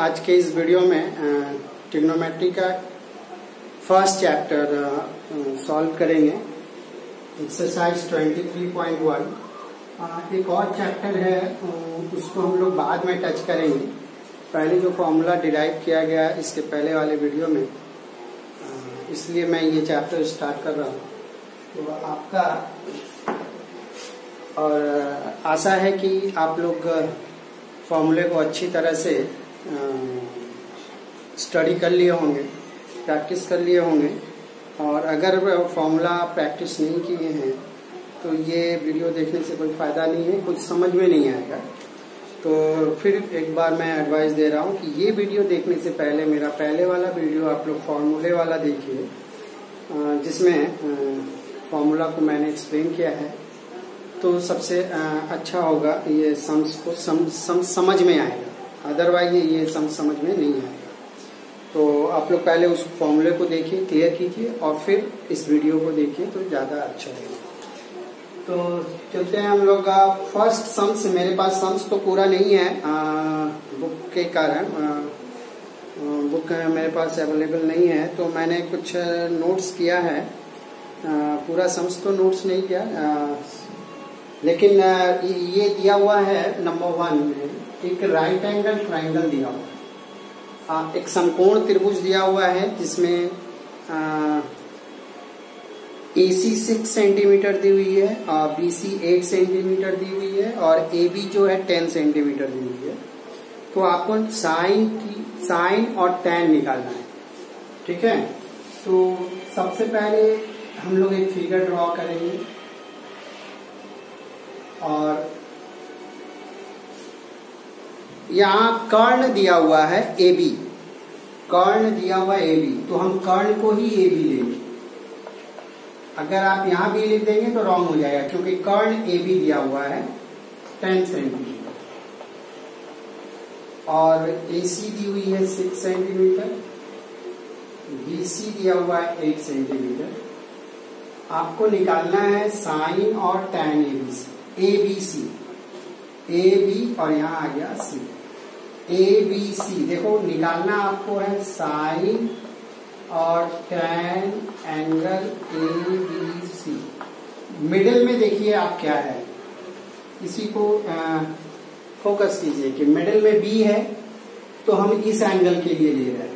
आज के इस वीडियो में ट्रिग्नोमेट्री का फर्स्ट चैप्टर सॉल्व करेंगे। एक्सरसाइज 23.1 एक और चैप्टर है, उसको हम लोग बाद में टच करेंगे। पहले जो फॉर्मूला डिराइव किया गया इसके पहले वाले वीडियो में, इसलिए मैं ये चैप्टर स्टार्ट कर रहा हूँ। तो आपका और आशा है कि आप लोग फॉर्मूले को अच्छी तरह से स्टडी कर लिए होंगे, प्रैक्टिस कर लिए होंगे। और अगर फॉर्मूला प्रैक्टिस नहीं किए हैं तो ये वीडियो देखने से कोई फ़ायदा नहीं है, कुछ समझ में नहीं आएगा। तो फिर एक बार मैं एडवाइस दे रहा हूँ कि ये वीडियो देखने से पहले मेरा पहले वाला वीडियो आप लोग फॉर्मूले वाला देखिए, जिसमें फॉर्मूला को मैंने एक्सप्लेन किया है। तो सबसे अच्छा होगा, ये सम्स को समझ में आएगा, अदरवाइज ये समझ में नहीं आएगा। तो आप लोग पहले उस फॉर्मूले को देखिए, क्लियर कीजिए, और फिर इस वीडियो को देखिए तो ज़्यादा अच्छा होगा। तो चलते हैं हम लोग फर्स्ट सम्स। मेरे पास सम्स तो पूरा नहीं है बुक के कारण, बुक मेरे पास अवेलेबल नहीं है, तो मैंने कुछ नोट्स किया है। पूरा सम्स तो नोट्स नहीं किया, लेकिन ये दिया हुआ है नंबर 1 में, एक राइट एंगल ट्राइंगल दिया हुआ है, एक समकोण त्रिभुज दिया हुआ है जिसमें AC 6 सेंटीमीटर दी हुई है और BC 8 सेंटीमीटर दी हुई है और AB जो है 10 सेंटीमीटर दी हुई है। तो आपको साइन और टैन निकालना है, ठीक है। तो सबसे पहले हम लोग एक फिगर ड्रॉ करेंगे और यहाँ कर्ण दिया हुआ है AB, कर्ण दिया हुआ AB, तो हम कर्ण को ही AB लेंगे। अगर आप यहाँ भी लिख देंगे तो रॉन्ग हो जाएगा, क्योंकि कर्ण AB दिया हुआ है 10 सेंटीमीटर और AC दी हुई है 6 सेंटीमीटर, BC दिया हुआ है 8 सेंटीमीटर। आपको निकालना है साइन और टैन ABC, AB और यहाँ आ गया C, ABC। देखो निकालना आपको है साइन और टैन एंगल ABC। मिडिल में देखिए आप क्या है, इसी को फोकस कीजिए कि मिडिल में B है, तो हम इस एंगल के लिए ले रहे हैं।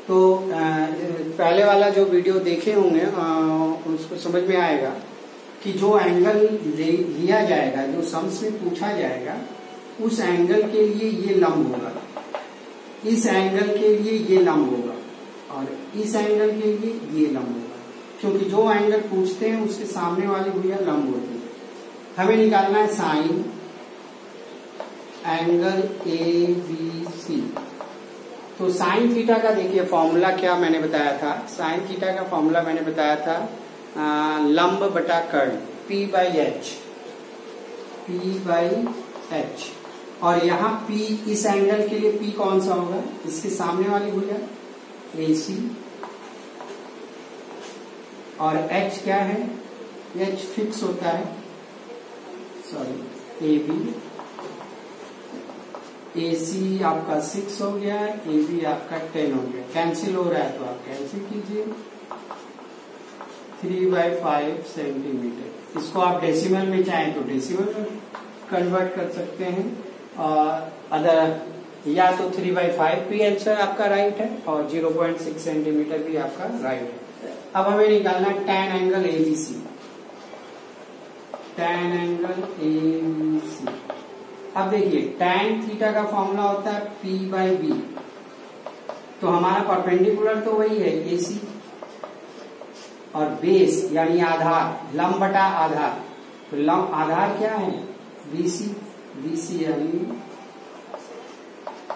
तो पहले वाला जो वीडियो देखे होंगे उसको समझ में आएगा कि जो एंगल लिया जाएगा, जो सम्स में पूछा जाएगा, उस एंगल के लिए ये लंब होगा, इस एंगल के लिए ये लंब होगा और इस एंगल के लिए ये लंब होगा, क्योंकि जो एंगल पूछते हैं उसके सामने वाली भुजा लंब होती है। हमें निकालना है साइन एंगल ABC। तो साइन थीटा का देखिए फॉर्मूला क्या मैंने बताया था। साइन थीटा का फॉर्मूला मैंने बताया था लंब बटा कर्ण P/H, P/H। और यहाँ P, इस एंगल के लिए P कौन सा होगा, इसके सामने वाली भुजा AC, और H क्या है, H फिक्स होता है, सॉरी AB। AC आपका 6 हो गया, AB आपका 10 हो गया। कैंसिल हो रहा है तो आप कैंसिल कीजिए। 3/5 सेंटीमीटर। इसको आप डेसिमल में चाहें तो डेसिमल में कन्वर्ट कर सकते हैं, और अदर या तो 3/5 भी आंसर आपका राइट है और 0.6 सेंटीमीटर भी आपका राइट है। अब हमें निकालना है tan angle ABC, tan angle ABC। अब देखिए टैन थीटा का फॉर्मूला होता है P/B, तो हमारा परपेंडिकुलर तो वही है AC, और बेस यानी आधार, लंब बटा आधार, तो लंब आधार क्या है BC यानी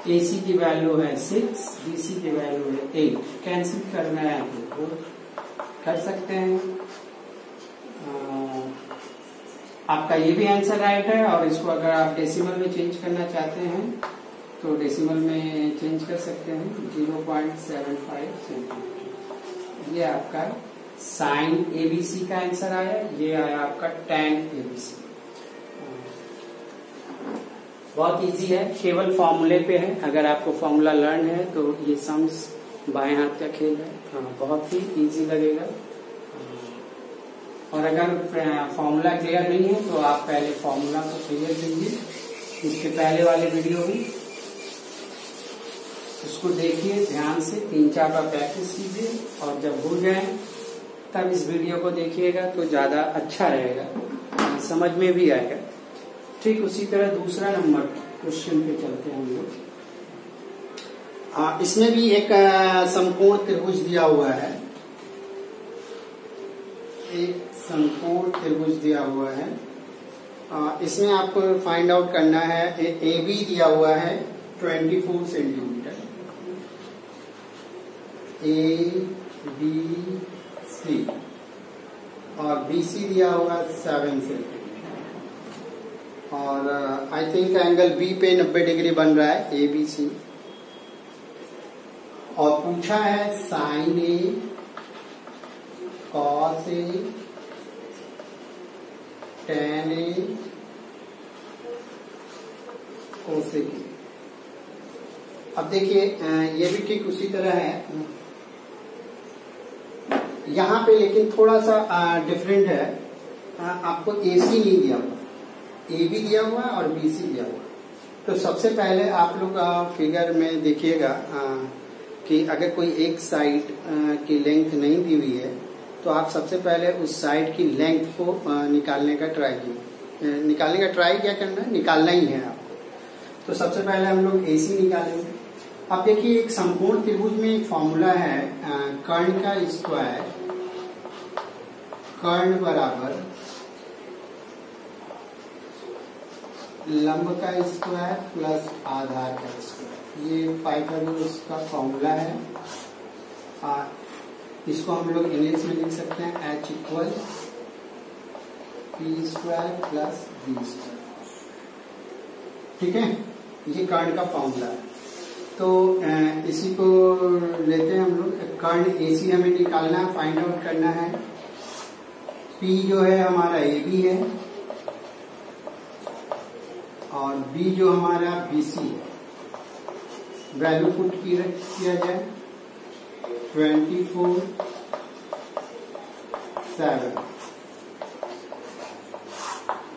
AC की वैल्यू है 6, BC की वैल्यू है 8। कैंसिल करना है तो कर सकते हैं। आपका ये भी आंसर राइट है, और इसको अगर आप डेसिमल में चेंज करना चाहते हैं तो डेसिमल में चेंज कर सकते हैं, 0.75 सेंटीमीटर। ये आपका साइन ABC का आंसर आया, ये आया आपका टैन ABC। बहुत इजी है, केवल फॉर्मूले पे है। अगर आपको फॉर्मूला लर्न है तो ये सम्स बाएं हाथ का खेल है, बहुत ही इजी लगेगा। और अगर फॉर्मूला क्लियर नहीं है तो आप पहले फॉर्मूला को क्लियर कीजिए, इसके पहले वाले वीडियो में उसको देखिए ध्यान से, 3-4 बार प्रैक्टिस कीजिए और जब भूल जाए तब इस वीडियो को देखिएगा तो ज्यादा अच्छा रहेगा, समझ में भी आएगा। ठीक उसी तरह दूसरा नंबर क्वेश्चन पे चलते हैं हम लोग। इसमें भी एक समकोण त्रिभुज दिया हुआ है, एक समकोण त्रिभुज दिया हुआ है। इसमें आपको फाइंड आउट करना है, ए बी दिया हुआ है 24 सेंटीमीटर, ABC और BC दिया हुआ 7 सेंटीमीटर और आई थिंक एंगल B पे 90 डिग्री बन रहा है ABC। और पूछा है sine A, cos A, tan A, cosec A। अब देखिए ये भी ठीक उसी तरह है यहाँ पे, लेकिन थोड़ा सा डिफरेंट है। आपको AC नहीं दिया हुआ, AB दिया हुआ है और BC दिया हुआ है। तो सबसे पहले आप लोग फिगर में देखिएगा कि अगर कोई एक साइड की लेंथ नहीं दी हुई है तो आप सबसे पहले उस साइड की लेंथ को निकालने का ट्राई कीजिए। निकालने का ट्राई क्या करना है, निकालना ही है आपको। तो सबसे पहले हम लोग AC निकालेंगे। अब देखिए एक समकोण त्रिभुज में एक फॉर्मूला है, कर्ण का स्क्वायर, कर्ण बराबर लंब का स्क्वायर प्लस आधार का स्क्वायर। ये पाइथागोरस का फॉर्मूला है। इसको हम लोग इंग्लिश में लिख सकते हैं H equal P square plus B square. ठीक है, ये कर्ण का फॉर्मूला है। तो इसी को लेते हैं हम लोग। कर्ण AC हमें निकालना है, फाइंड आउट करना है। P जो है हमारा AB है और B जो हमारा BC है। वैल्यू पुट किया जाए 24, 7,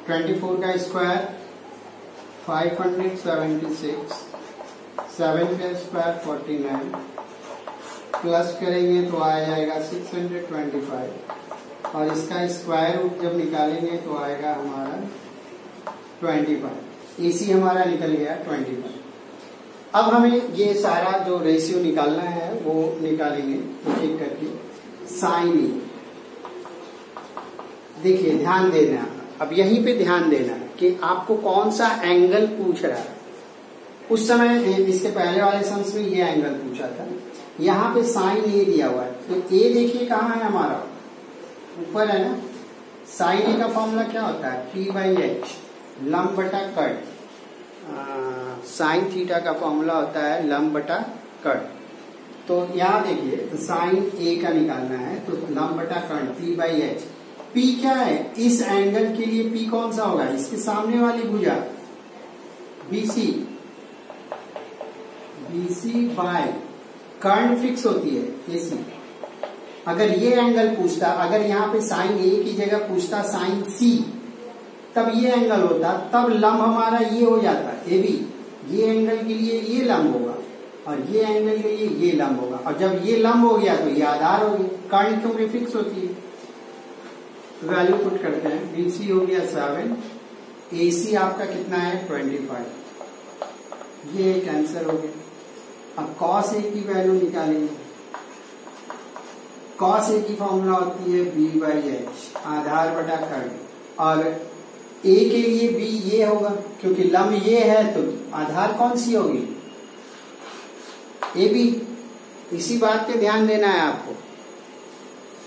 24 का स्क्वायर 576, 7 का स्क्वायर 49, प्लस करेंगे तो आ जाएगा 625 और इसका स्क्वायर रूट जब निकालेंगे तो आएगा हमारा 25। AC हमारा निकल गया 25। अब हमें ये सारा जो रेशियो निकालना है वो निकालेंगे एक करके। साइन ए, देखिए ध्यान देना, अब यहीं पे ध्यान देना कि आपको कौन सा एंगल पूछ रहा है। उस समय इसके पहले वाले सम्स में ये एंगल पूछा था, यहाँ पे साइन ए दिया हुआ है। तो ए देखिए कहाँ है हमारा, ऊपर है ना। साइन ए का फॉर्मूला क्या होता है, P/H लंब बटा कट। साइन थीटा का फॉर्मूला होता है लंब बटा कट। तो यहाँ देखिए साइन ए का निकालना है तो लंब बटा कट P/H। P क्या है, इस एंगल के लिए P कौन सा होगा, इसके सामने वाली भुजा BC बाय कर्ण फिक्स होती है AC। अगर ये एंगल पूछता, अगर यहाँ पे साइन A की जगह पूछता साइन C, तब ये एंगल होता, तब लंब हमारा ये हो जाता AB। ये एंगल के लिए ये लंब होगा और ये एंगल के लिए ये लंब होगा, और जब ये लंब हो गया तो ये आधार हो गया। कर्ण क्योंकि फिक्स होती है। वैल्यू पुट करते हैं, BC हो गया 7, AC आपका कितना है 25। ये एक आंसर हो गया। अब cos A की वैल्यू निकालेंगे। cos A की फॉर्मूला होती है B/H आधार बटा कर्ण, और A के लिए B ये होगा क्योंकि लंब ये है तो आधार कौन सी होगी, AB। इसी बात पे ध्यान देना है आपको।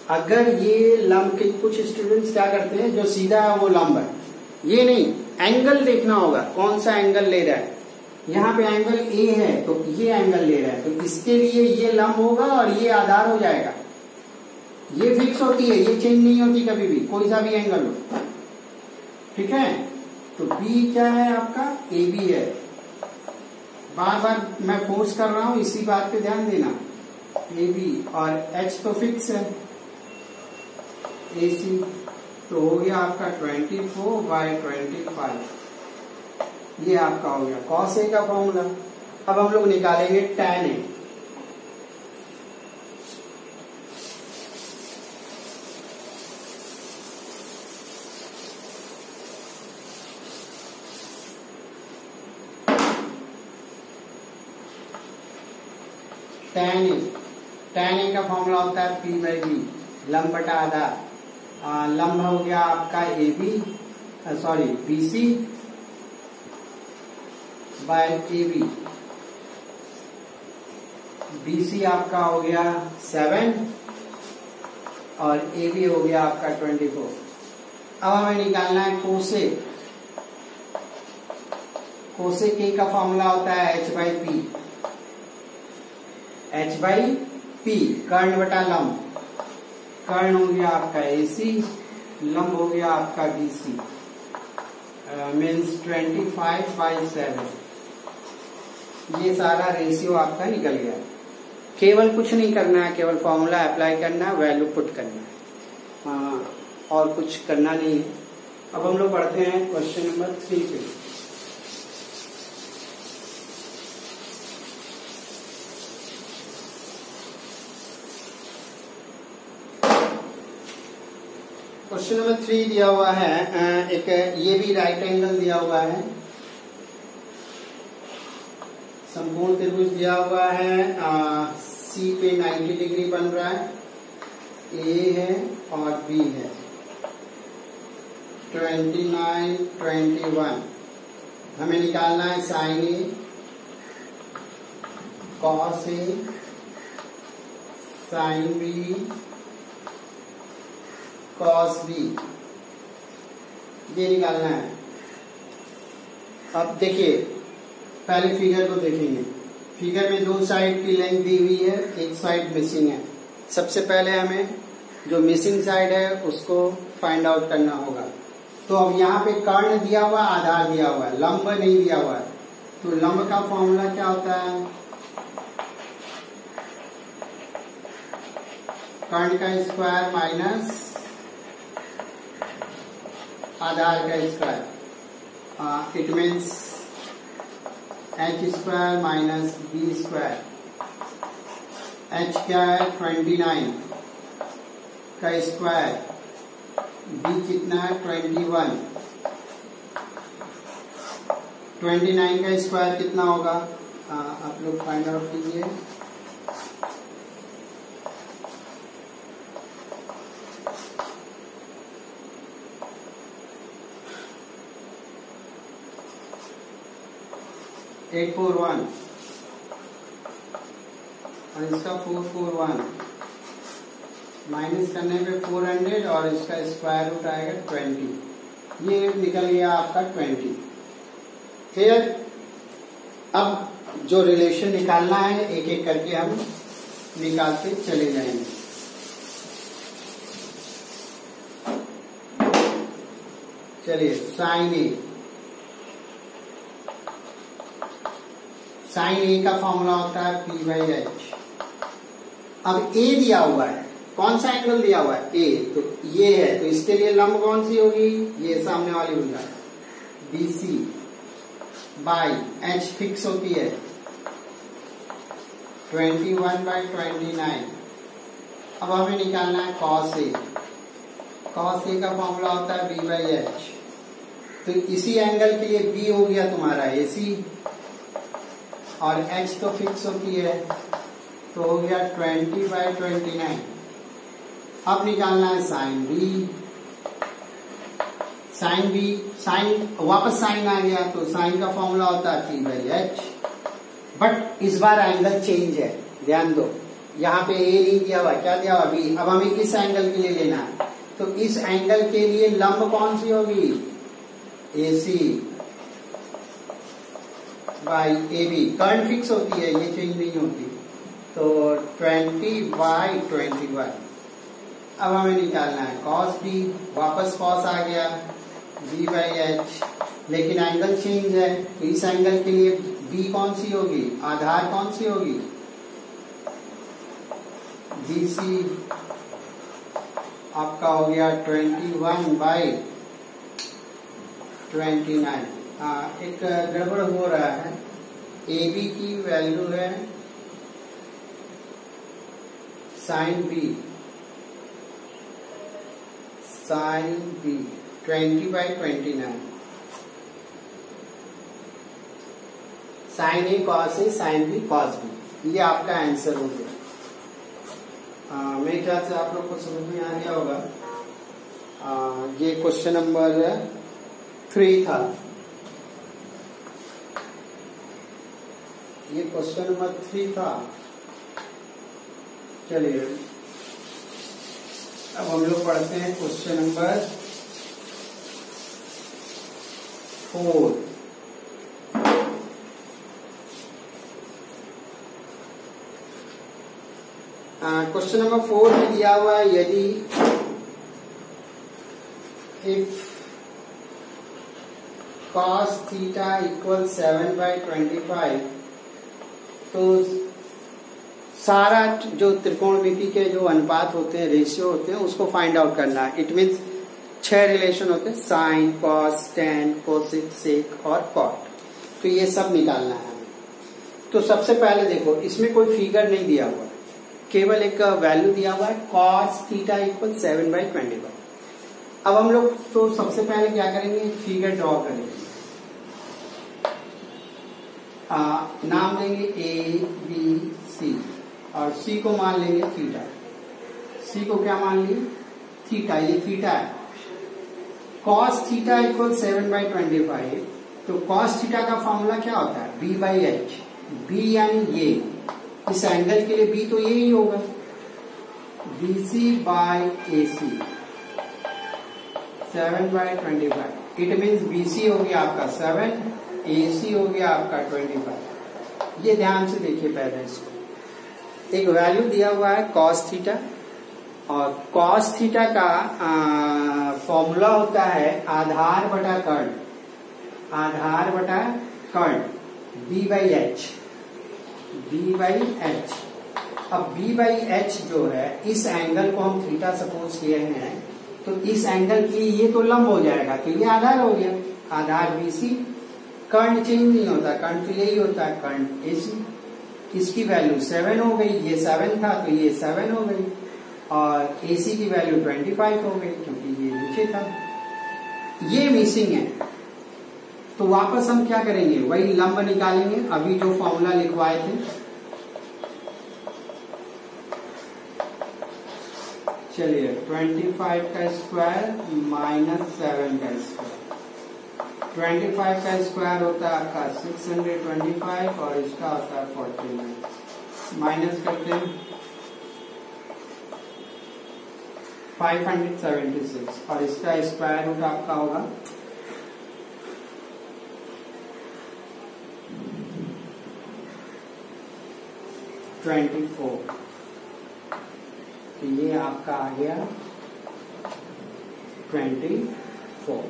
अगर ये लंब के कुछ स्टूडेंट्स क्या करते हैं, जो सीधा है वो लंब है, ये नहीं, एंगल देखना होगा कौन सा एंगल ले रहा है। यहाँ पे एंगल A है तो ये एंगल ले रहा है, तो इसके लिए ये लंब होगा और ये आधार हो जाएगा। ये फिक्स होती है, ये चेंज नहीं होती कभी भी, कोई सा भी एंगल हो। ठीक है, तो बी क्या है आपका, ए बी है। बार बार मैं फोर्स कर रहा हूं, इसी बात पे ध्यान देना, ए बी, और एच तो फिक्स है, ए सी। तो हो गया आपका 24/25, ये आपका हो गया कॉस ए का फॉर्मूला। अब हम लोग निकालेंगे tan ए। tan ए का फॉर्मूला होता है P/B, लंब बटा आधार। लंब हो गया आपका A B, sorry B C by A B. B C आपका हो गया 7 और ए बी हो गया आपका 24। अब हमें निकालना है कोसेक। कोसेक ए का फॉर्मूला होता है H/P, H/P, कर्ण बटा लंब। कर्ण हो गया आपका AC, लंब हो गया आपका BC, मीन्स 25/7। ये सारा रेशियो आपका निकल गया। केवल कुछ नहीं करना है, केवल फॉर्मूला अप्लाई करना है, वैल्यू पुट करना है, और कुछ करना नहीं है। अब हम लोग पढ़ते हैं क्वेश्चन नंबर 3 पे। क्वेश्चन नंबर 3 दिया हुआ है, एक ये भी राइट एंगल दिया हुआ है, संपूर्ण त्रिभुज दिया हुआ है, सी पे 90 डिग्री बन रहा है, ए है और बी है, 29, 21। हमें निकालना है sign A, cos A, sine B, cos B, ये निकालना है। अब देखिए, पहले फिगर को देखेंगे। फिगर में दो साइड की लेंथ दी हुई है, एक साइड मिसिंग है। सबसे पहले हमें जो मिसिंग साइड है उसको फाइंड आउट करना होगा। तो अब यहाँ पे कर्ण दिया हुआ, आधार दिया हुआ है, लंब नहीं दिया हुआ है। तो लंब का फॉर्मूला क्या होता है, कर्ण का स्क्वायर माइनस आधार का square, it means h² minus b²। h क्या है, 29 का स्क्वायर, b कितना है, 21। 29 का स्क्वायर कितना होगा, आप लोग फाइंड आउट कीजिए। एट 441 और इसका 441, माइनस करने पे 400 और इसका स्क्वायर रूट आएगा 20। ये निकल गया आपका 20। फिर अब जो रिलेशन निकालना है एक एक करके हम निकालते चले जाएंगे। चलिए, साइन ए का फॉर्मूला होता है P/H। अब ए दिया हुआ है, कौन सा एंगल दिया हुआ है, ए, तो ये है, तो इसके लिए लंब कौन सी होगी, ये सामने वाली भुजा, BC बाई H फिक्स होती है 21/29। अब हमें निकालना है कॉस ए। कॉस ए का फॉर्मूला होता है B/H। तो इसी एंगल के लिए B हो गया तुम्हारा AC और H तो फिक्स होती है, तो हो गया 20/29। अब निकालना है साइन बी। साइन वापस साइन आ गया, तो साइन का फॉर्मूला होता है P/H। बट इस बार एंगल चेंज है, ध्यान दो, यहाँ पे ए नहीं दिया हुआ, क्या दिया हुआ, बी। अब हमें इस एंगल के लिए लेना है, तो इस एंगल के लिए लंब कौन सी होगी, AC बाई AB। कर्ण फिक्स होती है, ये चेंज नहीं होती, तो 20/21। अब हमें निकालना है कॉस B, वापस कॉस आ गया, B/H लेकिन एंगल चेंज है, तो इस एंगल के लिए बी कौन सी होगी, आधार कौन सी होगी, BC आपका हो गया 21/29। एक गड़बड़ हो रहा है, AB की वैल्यू है sine B 20/29। Sign A cos A sine B cos B, ये आपका आंसर हो गया। मेरे ख्याल से आप लोग को समझ में आ गया होगा। ये क्वेश्चन नंबर 3 था, ये क्वेश्चन नंबर 3 था। चलिए अब हम लोग पढ़ते हैं क्वेश्चन नंबर 4। क्वेश्चन नंबर 4 में दिया हुआ है, यदि इफ cos थीटा इक्वल 7/25, तो सारा जो त्रिकोणमिति के जो अनुपात होते हैं, रेशियो होते हैं, उसको फाइंड आउट करना है। इट मीन्स 6 रिलेशन होते हैं, साइन, कॉस, टेन, कोसेक, सेक और कॉट, तो ये सब निकालना है। तो सबसे पहले देखो, इसमें कोई फिगर नहीं दिया हुआ, केवल एक वैल्यू दिया हुआ है cos थीटा इक्वल 7/25। अब हम लोग तो सबसे पहले क्या करेंगे, फिगर ड्रॉ करेंगे। नाम देंगे ABC और C को मान लेंगे थीटा। C को क्या मान लिए, थीटा, ये थीटा है। cos थीटा इक्वल 7/25, तो cos थीटा का फॉर्मूला क्या होता है, B/H। B यानी ये, इस एंगल के लिए B तो यही होगा, BC/AC 7/25। इट मीन्स BC हो गया आपका 7, AC हो गया आपका 25। ये ध्यान से देखिए पहले इसको, एक वैल्यू दिया हुआ है cos थीटा, और cos थीटा का फॉर्मूला होता है आधार बटा कर्ण, आधार बटा कर्ण B/H। अब B/H जो है, इस एंगल को हम थीटा सपोज किए हैं, तो इस एंगल के लिए ये तो लंब हो जाएगा, तो ये आधार हो गया, आधार BC। कर्ण चेंज नहीं होता, कर्ण तो यही होता है, कर्ण AC। इसकी वैल्यू 7 हो गई, ये 7 था तो ये 7 हो गई, और AC की वैल्यू 25 हो गई क्योंकि ये नीचे था, ये मिसिंग है। तो वापस हम क्या करेंगे, वही लंब निकालेंगे, अभी जो फॉर्मूला लिखवाए थे। चलिए 25 का स्क्वायर माइनस 7 का स्क्वायर, 25 का स्क्वायर होता है आपका 625 और इसका होता है 49। माइनस करते हैं 576 और इसका स्क्वायर रूट आपका होगा 24। तो ये आपका आ गया 24।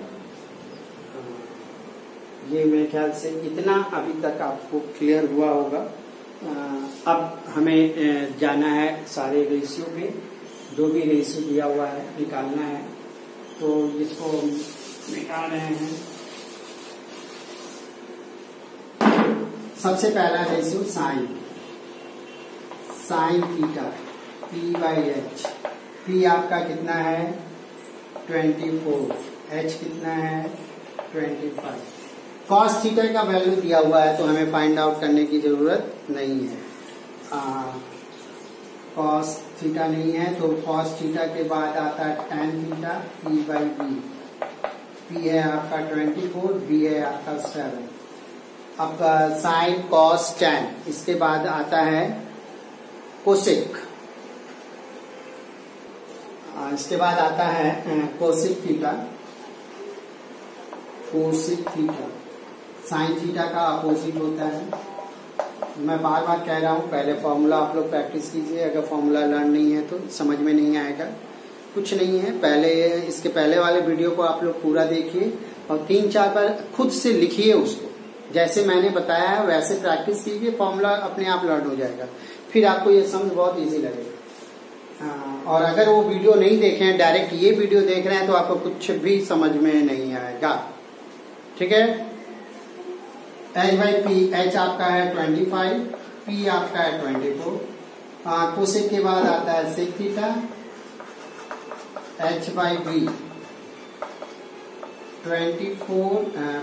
ये मेरे ख्याल से इतना अभी तक आपको क्लियर हुआ होगा। अब हमें जाना है सारे रेशियो पे, जो भी रेशियो दिया हुआ है निकालना है, तो इसको निकाल रहे हैं। सबसे पहला ratio sine theta P/H। P आपका कितना है 24, H कितना है 25। cos थीटा का वैल्यू दिया हुआ है तो हमें फाइंड आउट करने की जरूरत नहीं है। cos थीटा नहीं है तो cos थीटा के बाद आता है tan थीटा P/B। P है आपका 24, B है आपका 7। अब साइन cos tan, इसके बाद आता है कोसेक, इसके बाद आता है कोसेक थीटा। साइन थीटा का अपोजिट होता है। मैं बार बार कह रहा हूं, पहले फॉर्मूला आप लोग प्रैक्टिस कीजिए, अगर फॉर्मूला लर्न नहीं है तो समझ में नहीं आएगा। कुछ नहीं है। पहले इसके पहले वाले वीडियो को आप लोग पूरा देखिए और 3-4 बार खुद से लिखिए उसको, जैसे मैंने बताया है वैसे प्रैक्टिस कीजिए, फॉर्मूला अपने आप लर्न हो जाएगा, फिर आपको ये समझ बहुत इजी लगेगा। और अगर वो वीडियो नहीं देखे हैं, डायरेक्ट ये वीडियो देख रहे हैं, तो आपको कुछ भी समझ में नहीं आएगा। ठीक है। h/p, h आपका है 25, p आपका है 24, कोसेक के बाद आता है सेक थीटा, h/b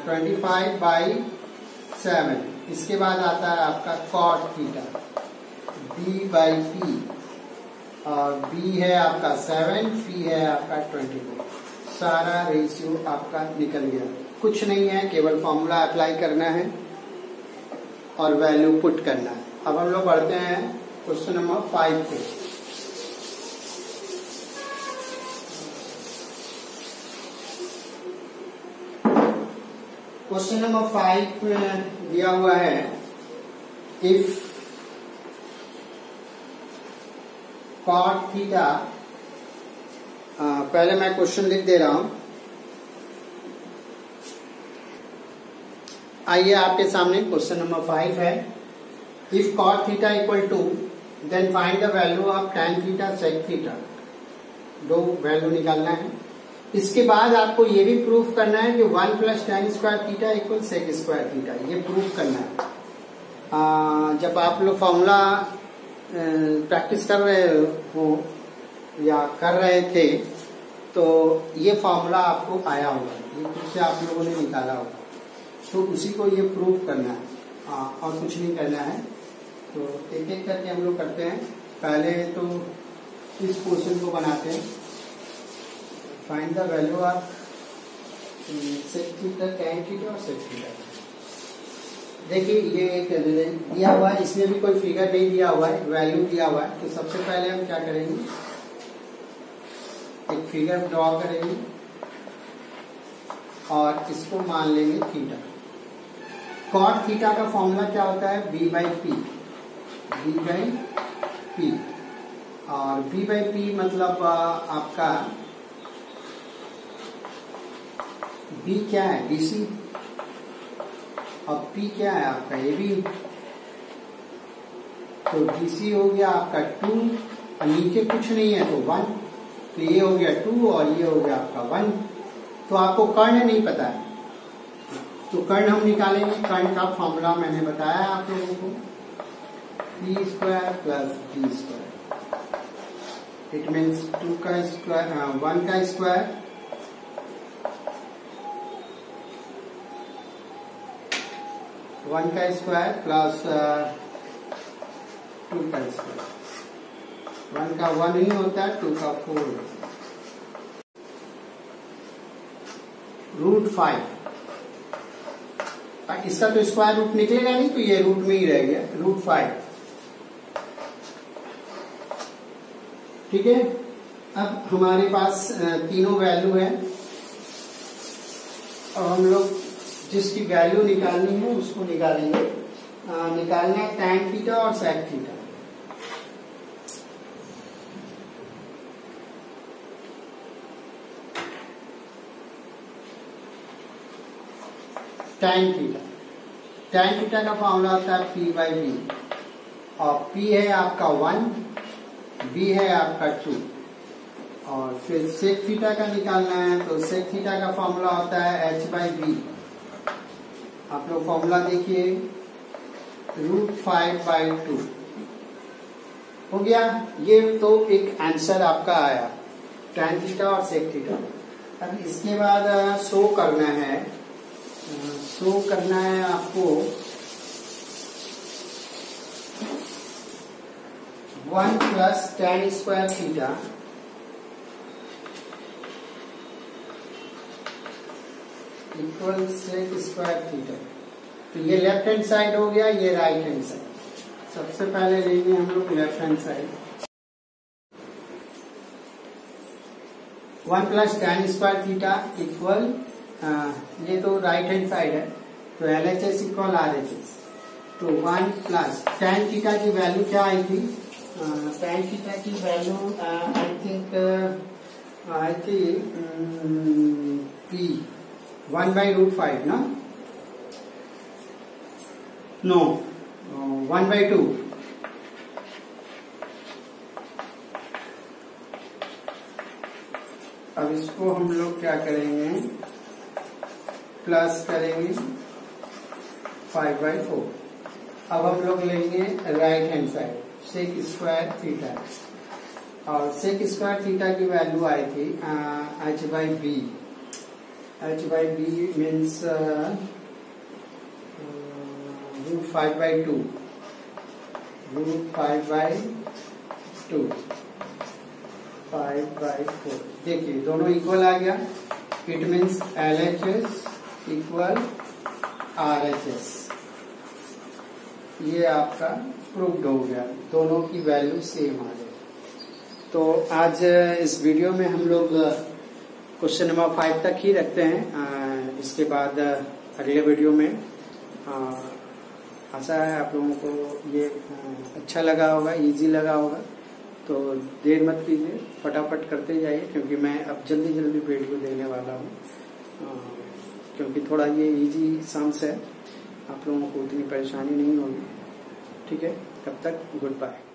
25/7, इसके बाद आता है आपका कॉट थीटा, b/p, और b है आपका 7, p है आपका 24। सारा रेशियो आपका निकल गया। कुछ नहीं है, केवल फॉर्मूला अप्लाई करना है और वैल्यू पुट करना है। अब हम लोग बढ़ते हैं क्वेश्चन नंबर 5 पे। क्वेश्चन नंबर 5 में दिया हुआ है, इफ कॉट थीटा, पहले मैं क्वेश्चन लिख दे रहा हूं, आइए आपके सामने क्वेश्चन नंबर 5 है। If cot theta equal to, then find the value of tan theta sec theta. दो वैल्यू निकालना है। इसके बाद आपको ये भी प्रूफ करना है कि 1 + tan square theta equal sec square theta, ये प्रूफ करना है। जब आप लोग फॉर्मूला प्रैक्टिस कर रहे हो या कर रहे थे, तो ये फॉर्मूला आपको आया होगा, ये खुद से आप लोगों ने निकाला होगा, तो उसी को ये प्रूफ करना है, और कुछ नहीं करना है। तो एक एक करके हम लोग करते हैं। पहले तो इस पोर्शन को बनाते हैं, find the value of sec theta, tan theta और सेक थीटा। देखिए ये एक दिया हुआ है, इसमें भी कोई फिगर नहीं दिया हुआ है, वैल्यू दिया हुआ है। तो सबसे पहले हम क्या करेंगे, एक फिगर ड्रॉ करेंगे और इसको मान लेंगे थीटा। कॉट थीटा का फॉर्मूला क्या होता है, b/p, b/p, और b/p मतलब आपका b क्या है, bc, और p क्या है आपका ab, तो bc हो गया आपका 2, और नीचे कुछ नहीं है तो 1, तो ये हो गया 2 और ये हो गया आपका 1। तो आपको कर्ण नहीं पता है, तो कर्ण हम निकालेंगे। कर्ण का फॉर्मूला मैंने बताया आप लोगों को, p² + d², इट मीन्स 2 का स्क्वायर, 1 का स्क्वायर, 1 का स्क्वायर प्लस 2 का स्क्वायर। 1 का 1 ही होता है, 2 का 4, √5। इसका तो स्क्वायर रूट निकलेगा नहीं, तो ये रूट में ही रह गया, √5। ठीक है। अब हमारे पास तीनों वैल्यू है, और हम लोग जिसकी वैल्यू निकालनी है उसको निकालेंगे। निकालना है tan थीटा और सेक थीटा। tan थीटा का फॉर्मूला होता है p/b, और p है आपका 1, b है आपका 2, और फिर सेक थीटा का निकालना है, तो सेक थीटा का फॉर्मूला होता है h/b। आप लोग फॉर्मूला देखिए, √5/2 हो गया। ये तो एक आंसर आपका आया, tan थीटा और सेक थीटा। अब इसके बाद शो करना है आपको 1 + tan square theta equal sec square theta. तो ये लेफ्ट हैंड साइड हो गया, ये राइट हैंड साइड। सबसे पहले लेंगे हम लोग left hand side, 1 + tan square theta equal, ये तो राइट हैंड साइड है, तो LHS इक्वल RHS। तो 1 + tan थीटा की वैल्यू क्या आई थी, tan थीटा की वैल्यू आई थिंक आई थी P 1/√5 ना, नो 1/2। अब इसको हम लोग क्या करेंगे, प्लस करेंगे 5/4। अब हम लोग लेंगे right hand side, sec square theta, और सेक स्क्वायर थीटा की वैल्यू आई थी h/b। h/b means √5/2, √5/2 5/4। देखिए दोनों इक्वल आ गया, it means LHS equal RHS। ये आपका प्रूव्ड हो गया, दोनों की वैल्यू सेम आ गई। तो आज इस वीडियो में हम लोग क्वेश्चन नंबर 5 तक ही रखते हैं। इसके बाद अगले वीडियो में आशा है आप लोगों को ये अच्छा लगा होगा, इजी लगा होगा। तो देर मत कीजिए, फटाफट करते जाइए, क्योंकि मैं अब जल्दी जल्दी वीडियो देने वाला हूँ, क्योंकि थोड़ा ये इजी सम्स है, आप लोगों को उतनी परेशानी नहीं होगी। ठीक है, तब तक गुड बाय।